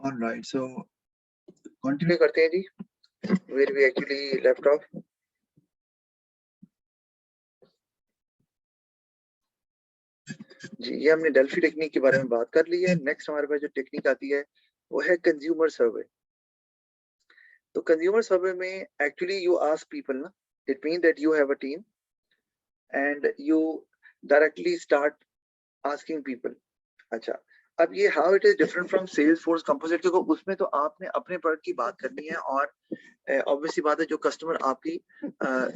Alright, सो continue करते हैं जी, where we actually left off. जी, ये हमने डेल्फी टेक्निक के बारे में बात कर ली है। नेक्स्ट हमारे पास जो टेक्निक आती है वो है कंज्यूमर सर्वे। तो कंज्यूमर सर्वे में एक्चुअली यू आस्क पीपल ना, it mean that you have a team and you directly start asking people. अच्छा, अब ये how it is different from sales force composite, क्योंकि उसमें तो आपने अपने प्रोडक्ट की बात करनी है और ऑब्वियसली बात है जो कस्टमर आपकी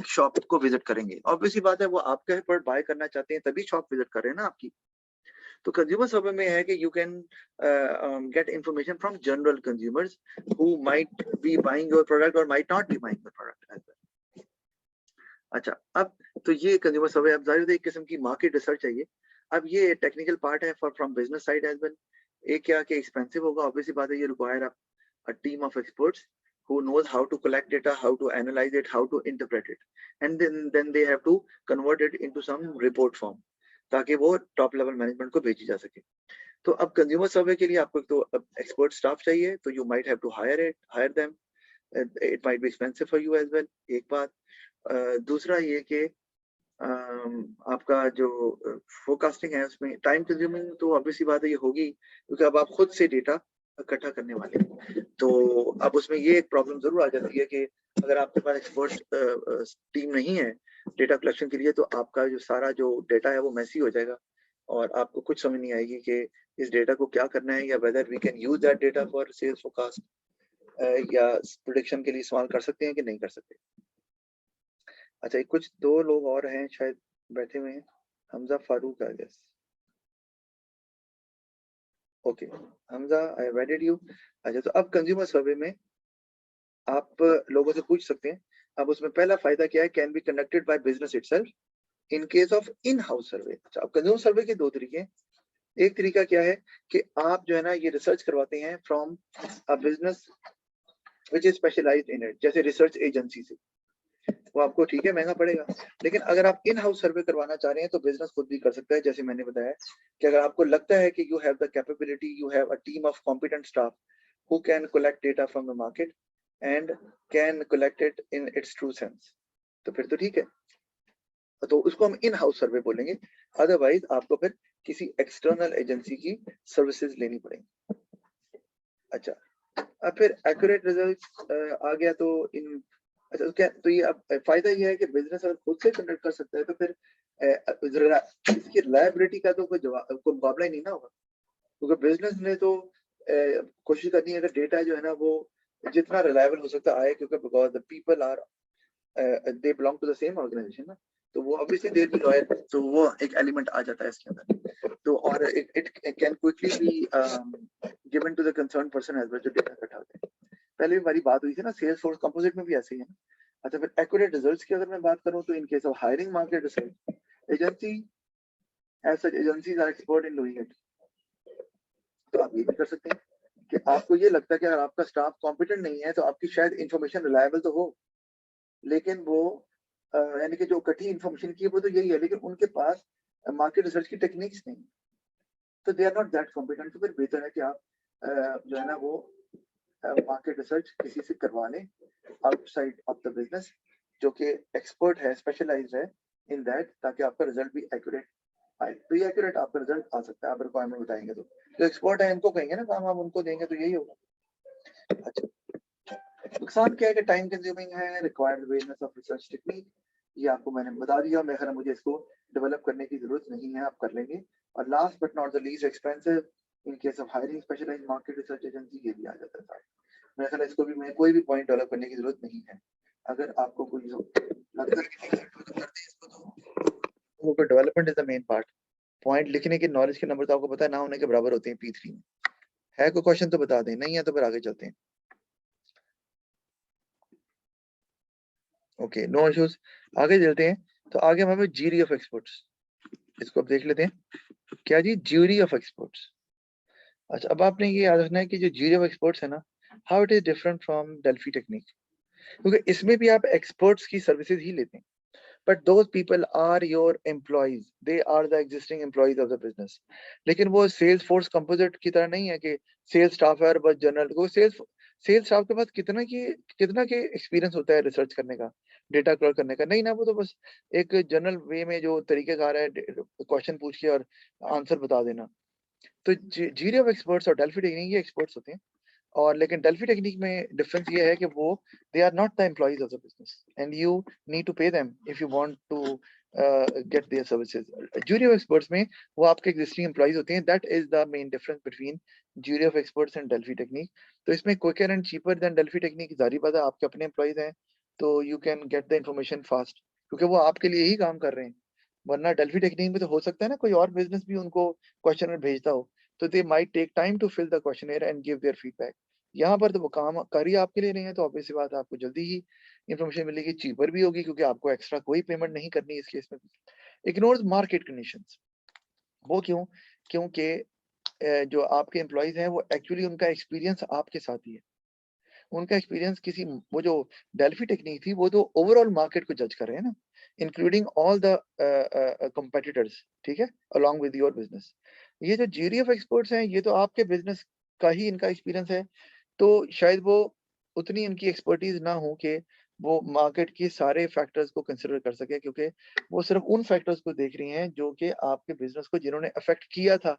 शॉप को विजिट करेंगे, ऑब्वियसली बात है वो आपका प्रोडक्ट बाय करना चाहते हैं तभी शॉप विजिट कर रहे हैं ना आपकी। तो कंज्यूमर सर्वे में है कि you can get information from general consumers who might be buying your product और might not be buying your product as well. अच्छा, अब तो ये कंज्यूमर सर्वे, अब जाहिर है एक किस्म की मार्केट रिसर्च चाहिए। अब ये टेक्निकल पार्ट है for from business side as well. एक क्या कि एक्सपेंसिव होगा, ऑब्वियसली बात है, ये require a team of experts who knows how to collect data, how to analyze it, how to interpret it, and then they have to convert it into some report form ताकि वो top level management को भेजी जा सके। तो अब consumer सर्वे के लिए आपको तो एक्सपर्ट स्टाफ चाहिए, तो you might have to hire them, it might be expensive for you as well, एक बात। दूसरा ये कि आपका जो फोरकास्टिंग है उसमें टाइम कंज्यूमिंग तो ऑब्वियसली बात है ये होगी, क्योंकि अब आप खुद से डेटा इकट्ठा करने वाले हैं। तो अब उसमें ये एक प्रॉब्लम जरूर आ जाती है कि अगर आपके पास एक्सपर्ट टीम नहीं है डेटा कलेक्शन के लिए, तो आपका जो सारा जो डेटा है वो मैसी हो जाएगा और आपको कुछ समझ नहीं आएगी कि इस डेटा को क्या करना है, या whether we can use that data for sales forecast या प्रोडिक्शन के लिए इस्तेमाल कर सकते हैं कि नहीं कर सकते। अच्छा, कुछ दो लोग और हैं शायद बैठे हुए हैं, Hamza Farooq I guess. Okay Hamza, I have added you. अच्छा, तो अब कंज्यूमर सर्वे में आप लोगों से पूछ सकते हैं। अब उसमें पहला फायदा क्या है, can be conducted by business itself in case of in house survey. अच्छा, अब कंज्यूमर सर्वे के दो तरीके हैं। एक तरीका क्या है कि आप जो है ना ये रिसर्च करवाते हैं from a business which is specialized in it, जैसे रिसर्च एजेंसी से, वो आपको ठीक है महंगा पड़ेगा। लेकिन अगर आप इन हाउस सर्वे करवाना चाह रहे हैं तो बिजनेस खुद भी कर सकता है। जैसे मैंने बताया कि अगर आपको लगता है कि you have the capability, you have a team of competent staff who can collect data from the market and can collect it in its true sense, तो फिर तो ठीक है, तो उसको हम इन हाउस सर्वे बोलेंगे। अदरवाइज आपको फिर किसी एक्सटर्नल एजेंसी की सर्विसेज लेनी पड़ेगी। अच्छा, अब फिर एक्यूरेट रिजल्ट आ गया तो इन, अच्छा क्या, तो ये अब फायदा ये है कि बिजनेस अगर खुद से कंडक्ट कर सकता है तो फिर इसकी रिलायबिलिटी का तो कोई मुकाबला ही नहीं ना होगा, क्योंकि बिजनेस ने तो कोशिश करनी है कि डेटा जो है ना वो जितना रिलायबल हो सकता आए, क्योंकि because the people are they belong to the same organization ना, तो वो ऑब्वियसली दे बी लॉयल, तो वो एक एलिमेंट आ जाता है इसके अंदर। तो और it can quickly be given to the concern person as well जो डेटा इकट्ठा होते हैं। पहले भी हमारी बात हुई थी ना, सेल्स फोर्स कंपोजिट में भी ऐसे ही है ना। अच्छा, फिर एक्यूरेट रिजल्ट्स की अगर मैं बात करूं तो in case of hiring market research agency, as such agencies are expert in doing it. तो आप ये भी कर सकते हैं कि आपको ये लगता है कि अगर आपका स्टाफ कॉम्पिटेंट नहीं है तो आपकी शायद इंफॉर्मेशन रिलायबल तो हो, लेकिन वो यानी कि जो इकट्ठी इंफॉर्मेशन की है वो तो यही है, लेकिन उनके पास मार्केट रिसर्च की टेक्निक्स नहीं, तो they are not that competent. तो फिर बेहतर है कि आप जो है ना वो मार्केट रिसर्च किसी से करवा लें आउटसाइड ऑफ द बिजनेस, जो कि एक्सपर्ट है, स्पेशलाइज्ड है इन दैट, ताकि आपका रिजल्ट भी एक्यूरेट आए। तो ये एक्यूरेट आपका रिजल्ट आ सकता है, आप रिक्वायरमेंट बताएंगे तो जो एक्सपर्ट है इनको कहेंगे ना काम, आप उनको देंगे तो यही होगा। अच्छा, नुकसान क्या है कि टाइम कंज्यूमिंग है, required awareness of research technique, ये आपको मैंने बता दिया। मैं खैर मुझे इसको डेवलप करने की जरूरत नहीं है, आप कर लेंगे। और last but not the least expensive in case of hiring specialized market research agency, ये भी आ जाता है। मेरे ख्याल इसको भी मैं कोई भी पॉइंट डेवलप करने की जरूरत नहीं है। अगर आपको कोई लगता है कि करते हैं इसको, तो development is the main part. Point लिखने के नॉलेज के नंबर तो आपको पता है ना होने के बराबर होते हैं P3 में। है कोई क्वेश्चन तो बता दें, नहीं है तो फिर आगे चलते हैं। ओके, नो इश्यूज, आगे चलते हैं। तो आगे हमें ज्यूरी ऑफ एक्सपर्ट्स, इसको अब देख लेते हैं। क्या जी, ज्यूरी ऑफ एक्सपर्ट्स। अच्छा, अब आपने ये याद रखना है कि जो ज्यूरी ऑफ एक्सपर्ट्स है ना, how it is different from Delphi technique, क्योंकि इसमें भी आप एक्सपर्ट्स की सर्विसेज ही लेते हैं। but those people are your employees, they are the existing employees of the business. लेकिन वो सेल्स फोर्स कंपोजिट की तरह नहीं है कि सेल्स स्टाफ है और बस जनरल को सेल्स स्टाफ के पास कितना के एक्सपीरियंस होता है रिसर्च करने का, डेटा कलेक्ट करने का, नहीं ना, वो तो बस एक जनरल वे में जो तरीकेकार है क्वेश्चन पूछ के और आंसर बता देना। तो जीरो ऑफ एक्सपर्ट्स और डेल्फी टेक्निक ये एक्सपर्ट्स होते हैं, और लेकिन डेल्फी टेक्निक में डिफरेंस ये है कि वो they are not the employees of the business and you need to pay them if you want to get their services. Jury of experts में वो आपके एग्जिस्टिंग एम्प्लॉइज होते हैं, that is the main difference between jury of experts and Delphi technique. तो इसमें quicker and cheaper than Delphi technique, जारी बात है आपके अपने एम्प्लॉइज हैं तो you can get the information fast, क्योंकि वो आपके लिए ही काम कर रहे हैं। वरना डेल्फी टेक्निक में तो हो सकता है ना कोई और बिजनेस भी उनको क्वेश्चन भेजता हो, तो they might take time to fill the questionnaire and give their feedback. यहाँ पर तो वो काम कर ही आपके लिए नहीं है, तो ऑब्वियस सी बात है आपको जल्दी ही इंफॉर्मेशन मिलेगी, चीपर भी होगी क्योंकि आपको एक्स्ट्रा कोई पेमेंट नहीं करनी इस केस में। इग्नोर्स मार्केट कंडीशंस, वो क्यों? क्योंकि जो आपके एम्प्लॉइज हैं वो एक्चुअली उनका एक्सपीरियंस आपके साथ ही है, उनका एक्सपीरियंस किसी, वो जो डेल्फी टेक्निक थी वो तो ओवरऑल मार्केट को जज कर रहे हैं ना, इंक्लूडिंग ऑल द कंपेटिटर्स, ठीक है, अलोंग विद योर बिजनेस। ये जो ज्यूरी ऑफ एक्सपर्ट्स हैं ये तो आपके बिजनेस का ही इनका एक्सपीरियंस है, तो शायद वो उतनी इनकी एक्सपर्टीज ना हो कि वो मार्केट के सारे फैक्टर्स को कंसिडर कर सके, क्योंकि वो सिर्फ उन फैक्टर्स को देख रही हैं जो कि आपके बिजनेस को जिन्होंने अफेक्ट किया था,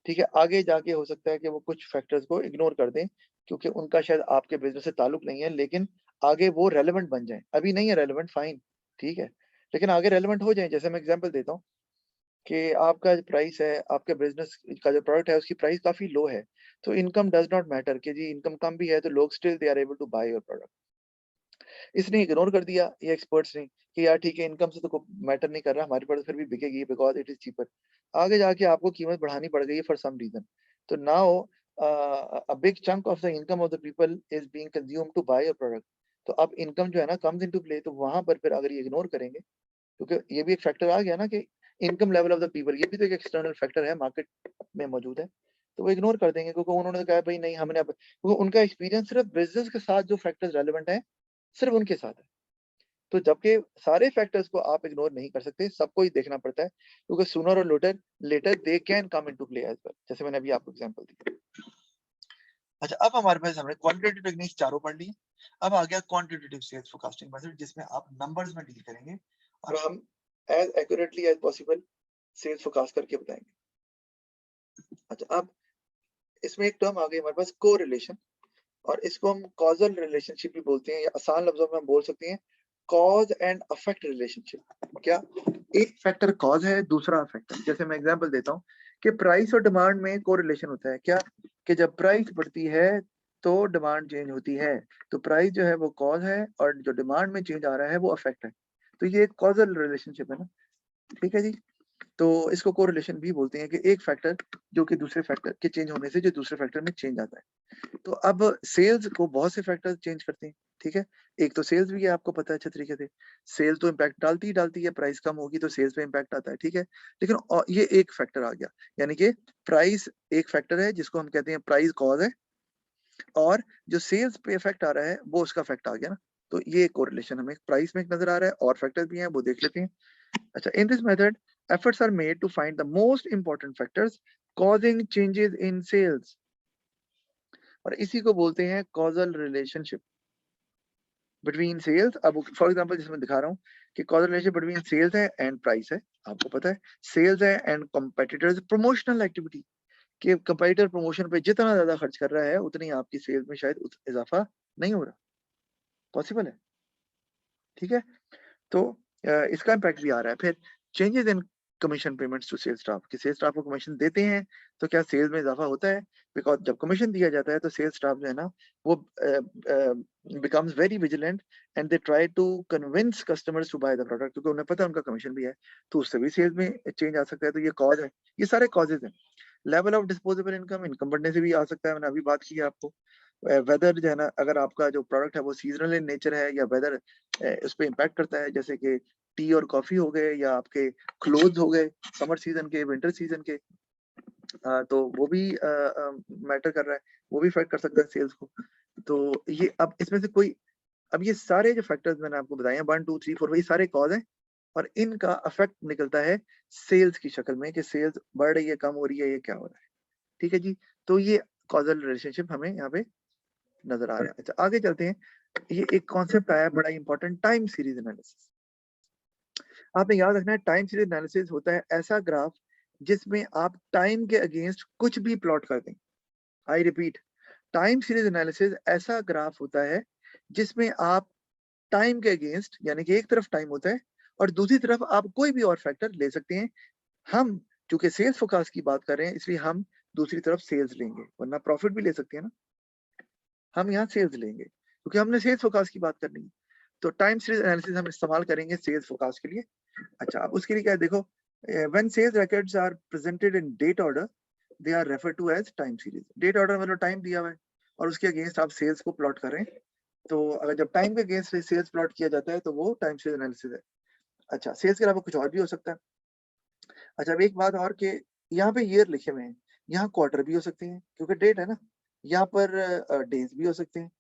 ठीक है। आगे जाके हो सकता है कि वो कुछ फैक्टर्स को इग्नोर कर दें क्योंकि उनका शायद आपके बिजनेस से ताल्लुक नहीं है, लेकिन आगे वो रेलेवेंट बन जाए। अभी नहीं है रेलेवेंट, फाइन, ठीक है, लेकिन आगे रेलेवेंट हो जाए। जैसे मैं एग्जांपल देता हूँ कि आपका जो प्राइस है, आपके बिजनेस का जो प्रोडक्ट है उसकी प्राइस काफी लो है, तो इनकम डज नॉट मैटर कि जी इनकम कम भी है तो लोग still they are able to buy your product. इसने इग्नोर कर दिया ये एक्सपर्ट्स ने कि यार ठीक है, इनकम से तो मैटर नहीं कर रहा, हमारी प्रोडक्ट फिर भी बिकेगी बिकॉज इट इज चीपर। आगे जाके आपको कीमत बढ़ानी पड़ गई फॉर सम रीजन, तो now a big chunk of the income of the people is being consumed to buy your product। तो अब इनकम जो है ना कम्स इनटू प्ले, तो वहां पर फिर अगर ये इग्नोर करेंगे, क्योंकि ये भी एक फैक्टर आ गया ना कि income level of the people, ये भी तो एक एक्सटर्नल फैक्टर है मार्केट में मौजूद है, तो वो इग्नोर कर देंगे क्योंकि उन्होंने कहा भाई नहीं हमने अब, क्योंकि उनका एक्सपीरियंस सिर्फ बिजनेस के साथ जो फैक्टर्स रेलेवेंट है सिर्फ उनके साथ है। तो जबकि सारे फैक्टर्स को आप इग्नोर नहीं कर सकते, सबको ही देखना पड़ता है, क्योंकि सूनर और later later they can come into play as well, जैसे मैंने अभी आपको एग्जांपल दी। अच्छा, अब हमारे पास हमने क्वांटिटेटिव टेक्निक्स चारों पढ़ ली, अब आ गया क्वांटिटेटिव सेल्स फोरकास्टिंग मेथड, जिसमें आप नंबर्स में डील करेंगे और हम as accurately as possible sales forecast करके बताएंगे। अच्छा, अब इसमें एक टर्म आ गई हमारे पास कोरिलेशन, और इसको हम कॉजल रिलेशनशिप भी बोलते हैं, या आसान लफ्जों में हम बोल सकते हैं कॉज एंड अफेक्ट रिलेशनशिप। क्या एक फैक्टर कॉज है, दूसरा अफेक्ट है। जैसे मैं एग्जांपल देता हूँ कि प्राइस और डिमांड में कोरिलेशन होता है, क्या कि जब प्राइस बढ़ती है तो डिमांड चेंज होती है, तो प्राइस जो है वो कॉज है और जो डिमांड में चेंज आ रहा है वो अफेक्ट है। तो ये एक कॉजल रिलेशनशिप है ना, ठीक है जी। तो इसको कोरिलेशन भी बोलते हैं कि एक फैक्टर जो कि दूसरे फैक्टर के चेंज होने से जो दूसरे फैक्टर में चेंज आता है। तो अब सेल्स को बहुत से फैक्टर्स चेंज करते हैं, ठीक है। एक तो सेल्स भी है, आपको पता है अच्छे तरीके से, सेल तो इम्पैक्ट डालती है, प्राइस कम होगी तो सेल्स पे इम्पैक्ट आता है, ठीक है। लेकिन ये एक फैक्टर आ गया, यानी कि प्राइस एक फैक्टर है जिसको हम कहते हैं प्राइस कॉज है, और जो सेल्स पे इफेक्ट आ रहा है वो उसका फैक्ट आ गया ना। तो ये कोरिलेशन हमें प्राइस में एक नजर आ रहा है, और फैक्टर्स भी हैं वो देख लेते हैं। अच्छा, in this method, efforts are made to find the most important factors causing changes in sales, और इसी को बोलते हैं causal relationship between sales। अब फॉर एग्जांपल जिसमें दिखा रहा हूँ कि causal relationship between sales है and price है, आपको पता है सेल्स है and competitors promotional activity, कि कंपेटिटर प्रमोशन पे जितना ज्यादा खर्च कर रहा है उतनी आपकी सेल्स में शायद इजाफा नहीं हो रहा, पॉसिबल है, ठीक है। तो इसका इम्पैक्ट भी आ रहा है। फिर changes in commission payments to sales staff, कि सेल्स स्टाफ को कमीशन देते हैं तो क्या सेल्स में इजाफा होता है? बिकॉज जब कमीशन दिया जाता है तो सेल्स स्टाफ जो है ना वो becomes very vigilant and they try to convince customers to buy the product, क्योंकि उन्हें पता है उनका कमीशन भी है, तो उससे भी सेल्स में चेंज आ सकता है। तो ये कॉज है, ये सारे कॉजेज हैं। Level of disposable income, income बढ़ने से भी आ सकता है, मैंने अभी बात की है आपको। वेदर जो है ना, अगर आपका जो प्रोडक्ट है वो सीजनल इन नेचर है या वेदर उस पर इम्पैक्ट करता है, जैसे कि टी और कॉफी हो गए या आपके क्लोथ्स हो गए समर सीजन के, विंटर सीजन के, तो वो भी मैटर कर रहा है, वो भी इफेक्ट कर सकता है सेल्स को। तो ये अब इसमें से कोई अब ये सारे जो फैक्टर्स मैंने आपको बताए हैं 1 2 3 4 वही सारे कॉज हैं और इनका इफेक्ट निकलता है सेल्स की शक्ल में कि सेल्स बढ़ रही है कम हो रही है ये क्या हो रहा है। ठीक है जी, तो ये कॉजल रिलेशनशिप हमें यहाँ पे नजर आ रहा है। अच्छा आगे चलते हैं, ये एक कॉन्सेप्ट आया बड़ा इंपॉर्टेंट, टाइम सीरीज एनालिसिस। आपने याद रखना है टाइम सीरीज एनालिसिस होता है ऐसा ग्राफ जिसमें आप टाइम के अगेंस्ट कुछ भी प्लॉट कर दें। I repeat, time series analysis ऐसा ग्राफ होता है जिसमें आप टाइम के अगेंस्ट, यानी कि एक तरफ टाइम होता है और दूसरी तरफ आप कोई भी और फैक्टर ले सकते हैं। हम चूंकि सेल्स फोकस की बात कर रहे हैं इसलिए हम दूसरी तरफ सेल्स लेंगे, वरना प्रॉफिट भी ले सकते हैं ना। हम यहाँ सेल्स लेंगे क्योंकि हमने सेल्स फोकस की बात करनी है, तो टाइम सीरीज एनालिसिस हम इस्तेमाल करेंगे सेल्स फोकस के लिए। अच्छा, अब उसके लिए क्या है, देखो when sales records are presented in date order they are refer to as time series. Date order मतलब टाइम दिया हुआ है और उसके अगेंस्ट आप सेल्स को प्लॉट कर रहे हैं, तो अगर जब टाइम के अगेंस्ट सेल्स प्लॉट किया जाता है तो वो टाइम सीरीज एनालिसिस है। अच्छा, सेल्स के अलावा कुछ और भी हो सकता है। अच्छा, अब एक बात और कि यहाँ पे ईयर लिखे हुए हैं, यहाँ क्वार्टर भी हो सकते हैं क्योंकि डेट है ना, यहाँ पर डेज भी हो सकते हैं,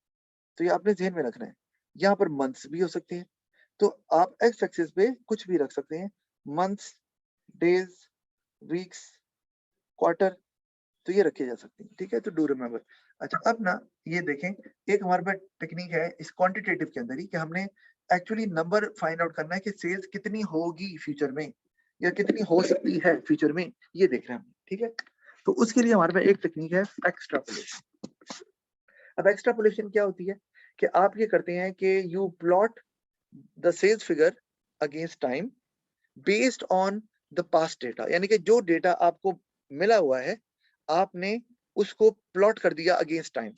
तो ये आपने ध्यान में रखना है। यहाँ पर मंथ्स भी हो सकते हैं, तो आप एक्स एक्सिस पे कुछ भी रख सकते हैं, मंथ्स, डेज, वीक्स, क्वार्टर, तो ये रखे जा सकते हैं। ठीक है, तो डू रिमेम्बर। अच्छा, अब ना ये देखें, एक हमारे पास टेक्निक है इस क्वांटिटेटिव के अंदर ही कि हमने एक्चुअली नंबर फाइंड आउट करना है कि सेल्स कितनी होगी फ्यूचर में या कितनी हो सकती है फ्यूचर में, ये देख रहे हैं हम। ठीक है, तो उसके लिए हमारे पास एक टेक्निक है एक्स्ट्रापोलेशन। अब एक्स्ट्रापोलेशन क्या होती है कि आप ये करते हैं कि you plot the sales figure against time based on the past data, यानी कि जो डेटा आपको मिला हुआ है आपने उसको प्लॉट कर दिया अगेंस्ट टाइम।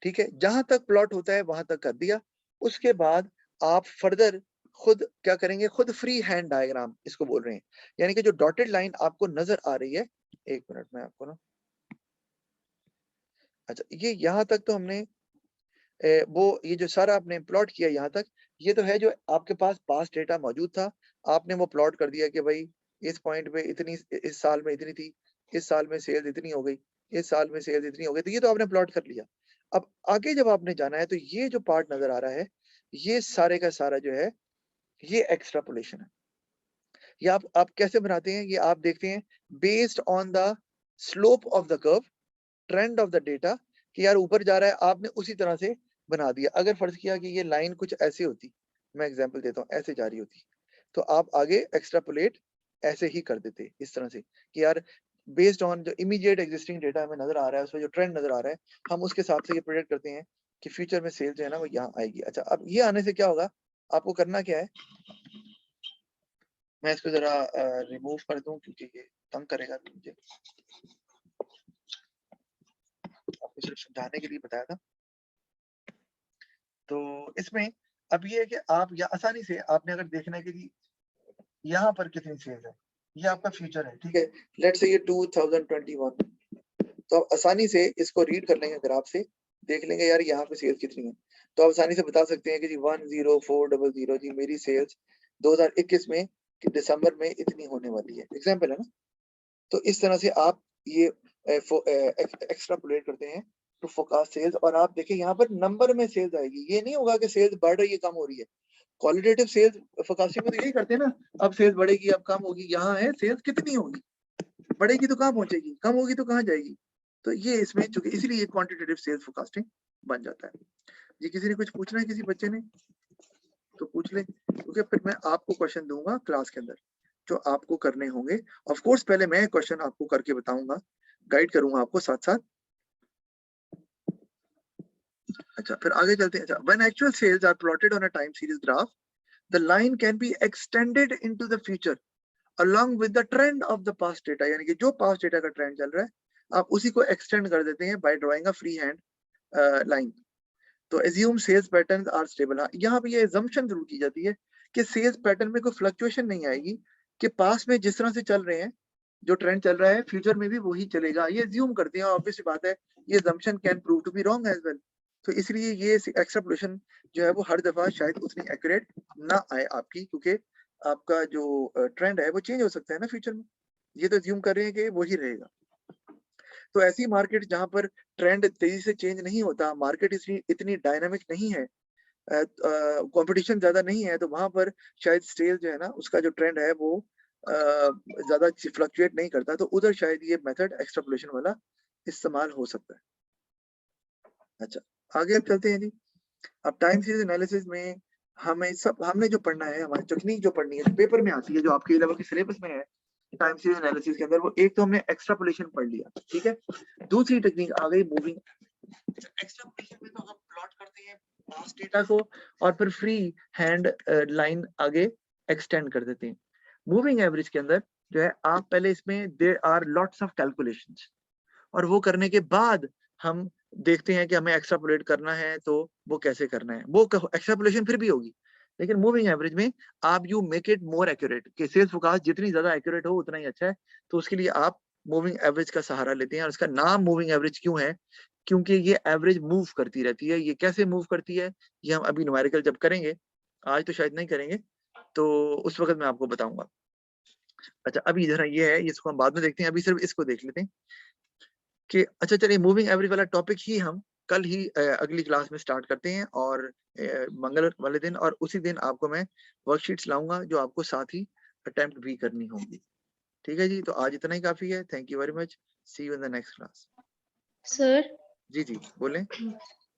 ठीक है, जहां तक प्लॉट होता है वहां तक कर दिया, उसके बाद आप फर्दर खुद क्या करेंगे, खुद फ्री हैंड डायग्राम इसको बोल रहे हैं, यानी कि जो डॉटेड लाइन आपको नजर आ रही है, एक मिनट में आपको ना, अच्छा ये यहाँ तक तो हमने वो ये जो सारा आपने प्लॉट किया यहाँ तक, ये तो है जो आपके पास पास्ट डेटा मौजूद था, आपने वो प्लॉट कर दिया कि भाई इस पॉइंट पे इतनी, इस साल में इतनी थी, इस साल में सेल्स इतनी हो गई, इस साल में सेल्स इतनी हो गई, तो ये तो आपने प्लॉट कर लिया। अब आगे जब आपने जाना है तो ये जो पार्ट नजर आ रहा है, ये सारे का सारा जो है ये एक्स्ट्रापोलेशन है। ये आप कैसे बनाते हैं, ये आप देखते हैं based on the slope of the curve, trend of the data, कि यार ऊपर जा रहा है, आपने उसी तरह से बना दिया। अगर फर्ज किया कि ये लाइन कुछ ऐसी होती, मैं एग्जांपल देता हूँ, ऐसे जा रही होती, तो आप आगे एक्स्ट्रापोलेट ऐसे ही कर देते इस तरह से कि यार बेस्ड ऑन जो इमीडिएट एग्जिस्टिंग डेटा हमें नजर आ रहा है, उसमें जो ट्रेंड नजर आ रहा है, हम उसके हिसाब से ये प्रेडिक्ट करते हैं कि फ्यूचर में सेल जो है ना वो यहाँ आएगी। अच्छा, अब ये आने से क्या होगा, आपको करना क्या है, मैं इसको जरा रिमूव कर दूं क्योंकि ये तंग करेगा मुझे, आपको सिर्फ समझाने के लिए बताया था। तो इसमें अब ये है कि आप या आसानी से आपने अगर देखना है कि यहाँ पर कितनी सेल्स है, ये आपका फ्यूचर है, ठीक है, लेट्स से ये 2021, तो आप आसानी से इसको रीड कर लेंगे, अगर आपसे देख लेंगे यार यहाँ पे सेल्स कितनी है, तो आप आसानी से बता सकते हैं कि जी 10400 जी मेरी सेल्स 2021 में कि दिसंबर में इतनी होने वाली है, एग्जाम्पल है ना। तो इस तरह से आप ये एक्स्ट्रापोलेट करते हैं टू फोरकास्ट सेल्स, और आप देखिए यहाँ पर नंबर में सेल्स आएगी, ये नहीं होगा कि सेल्स बढ़ रही है कम हो रही है। क्वालिटेटिव सेल्स फोरकास्टिंग में तो यही करते हैं ना, अब सेल्स बढ़ेगी अब कम होगी, यहाँ है सेल्स कितनी होगी, बढ़ेगी तो कहाँ पहुंचेगी, कम होगी तो कहाँ जाएगी, तो ये इसमें चूंकि इसलिए क्वांटिटेटिव सेल्स फोरकास्टिंग बन जाता है। ये किसी ने कुछ पूछना है, किसी बच्चे ने तो पूछ ले, क्योंकि फिर मैं आपको क्वेश्चन दूंगा क्लास के अंदर जो आपको करने होंगे। ऑफ कोर्स पहले मैं क्वेश्चन आपको करके बताऊंगा, गाइड करूंगा आपको साथ साथ। अच्छा, फिर आगे चलते हैं। अच्छा, when actual sales are plotted on a time series graph, the line can be extended into the future along with the trend of the past data, यानी कि जो past data का ट्रेंड चल रहा है आप उसी को एक्सटेंड कर देते हैं by drawing a free hand line। तो assume sales patterns are stable। हाँ, यहाँ पे ये assumption जरूर की जाती है कि सेल्स पैटर्न में कोई फ्लक्चुएशन नहीं आएगी, कि पास में जिस तरह से चल रहे हैं, जो ट्रेंड चल रहा है फ्यूचर में भी वही चलेगा, ये assume करते हैं। ऑब्वियस बात है, ये assumption can prove to be wrong as well। तो इसलिए ये एक्सट्रापोलेशन जो है वो हर दफा शायद उतनी एक्यूरेट ना आए आपकी, क्योंकि आपका जो ट्रेंड है वो चेंज हो सकता है ना फ्यूचर में, ये तो assume कर रहे हैं कि वही रहेगा। तो ऐसी मार्केट जहां पर ट्रेंड तेजी से चेंज नहीं होता, मार्केट इतनी डायनामिक नहीं है, कंपटीशन ज्यादा नहीं है, तो वहां पर शायद सेल जो है ना उसका जो ट्रेंड है वो ज्यादा फ्लक्चुएट नहीं करता, तो उधर शायद ये मेथड एक्सट्रापोलेशन वाला इस्तेमाल हो सकता है। अच्छा, आगे अब चलते हैं जी। अब टाइम सीरीज एनालिसिस में हमने जो पढ़ना है, हमारी टेक्निक जो पढ़नी है, जो पेपर में आती है, जो आपके लेवल के सिलेबस में है टाइम सीरीज एनालिसिस के अंदर, वो एक तो हमने एक्सट्रापोलेशन पढ़ लिया, ठीक है। दूसरी टेक्निक आ गई मूविंग। एक्सट्रापोलेशन में तो हम प्लॉट करते हैं पास्ट डेटा को और फिर फ्री हैंड लाइन आगे एक्सटेंड कर देते हैं। मूविंग एवरेज के अंदर जो है, आप पहले इसमें there are lots of calculations, और वो करने के बाद हम देखते हैं कि हमें एक्सट्रापोलेट करना है तो वो कैसे करना है। वो एक्सट्रापोलेशन फिर भी होगी, लेकिन मूविंग एवरेज में आप you make it more accurate, कि सेल्स फोरकास्ट जितनी ज्यादा एक्यूरेट हो उतना ही अच्छा है। तो उसके लिए आप मूविंग एवरेज का सहारा लेते हैं, और इसका नाम मूविंग एवरेज क्यों है? क्योंकि ये एवरेज मूव करती रहती है। ये कैसे मूव करती है, ये हम अभी न्यूमेरिकल जब करेंगे, आज तो शायद नहीं करेंगे, तो उस वक्त मैं आपको बताऊंगा। अच्छा, अभी जरा ये है, इसको हम बाद में देखते हैं, अभी सिर्फ इसको देख लेते हैं कि अच्छा चलिए, मूविंग एवरेज वाला टॉपिक ही हम कल ही अगली क्लास में स्टार्ट करते हैं, और मंगल वाले दिन, और उसी दिन आपको मैं वर्कशीट्स लाऊंगा जो आपको साथ ही अटेम्प्ट भी करनी होगी। ठीक है जी, तो आज इतना ही काफी है। Thank you very much, see you in the next class. Sir ji जी, बोलें।